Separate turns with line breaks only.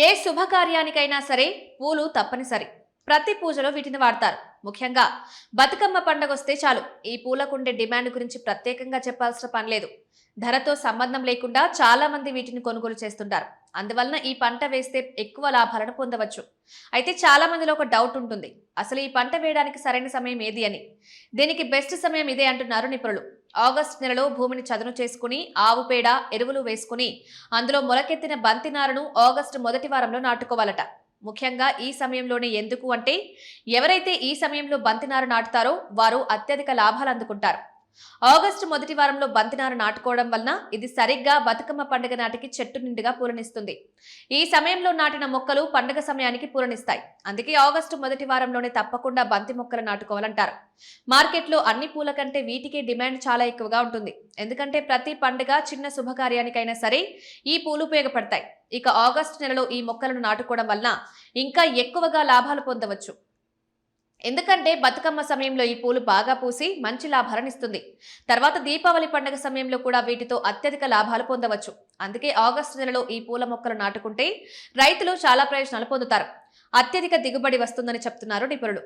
ఏ శుభకార్యానికైనా సరే పూలు తప్పనిసరి. ప్రతి పూజలో వీటిని వాడతారు. ముఖ్యంగా బతుకమ్మ పండగొస్తే చాలు ఈ పూలకుండే డిమాండ్ గురించి ప్రత్యేకంగా చెప్పాల్సిన పనిలేదు. ధరతో సంబంధం లేకుండా చాలా మంది వీటిని కొనుగోలు చేస్తుంటారు. అందువలన ఈ పంట వేస్తే ఎక్కువ లాభాలను పొందవచ్చు. అయితే చాలా మందిలో ఒక డౌట్ ఉంటుంది, అసలు ఈ పంట వేయడానికి సరైన సమయం ఏది అని. దీనికి బెస్ట్ సమయం ఇదే అంటున్నారు నిపుణులు. ఆగస్టు నెలలో భూమిని చదును చేసుకుని ఆవు పేడ ఎరువులు వేసుకుని అందులో మొలకెత్తిన బంతి నారును ఆగస్టు మొదటి వారంలో నాటుకోవాలట. ముఖ్యంగా ఈ సమయంలోనే, ఎందుకు అంటే ఎవరైతే ఈ సమయంలో బంతినారు నాటుతారో వారు అత్యధిక లాభాలు అందుకుంటారు. ఆగస్టు మొదటి వారంలో బంతినారు నాటుకోవడం వలన ఇది సరిగ్గా బతుకమ్మ పండుగ నాటికి చెట్టు నిండుగా పూలనిస్తుంది. ఈ సమయంలో నాటిన మొక్కలు పండుగ సమయానికి పూలనిస్తాయి. అందుకే ఆగస్టు మొదటి వారంలోనే తప్పకుండా బంతి మొక్కలు నాటుకోవాలంటారు. మార్కెట్లో అన్ని పూల కంటే వీటికి డిమాండ్ చాలా ఎక్కువగా ఉంటుంది. ఎందుకంటే ప్రతి పండుగ, చిన్న శుభకార్యానికైనా సరే ఈ పూలు ఉపయోగపడతాయి. ఇక ఆగస్టు నెలలో ఈ మొక్కలను నాటుకోవడం వలన ఇంకా ఎక్కువగా లాభాలు పొందవచ్చు. ఎందుకంటే బతుకమ్మ సమయంలో ఈ పూలు బాగా పూసి మంచి లాభాలను ఇస్తుంది. తర్వాత దీపావళి పండుగ సమయంలో కూడా వీటితో అత్యధిక లాభాలు పొందవచ్చు. అందుకే ఆగస్టు నెలలో ఈ పూల మొక్కలు నాటుకుంటే రైతులు చాలా ప్రయోజనాలు పొందుతారు. అత్యధిక దిగుబడి వస్తుందని చెప్తున్నారు నిపుణులు.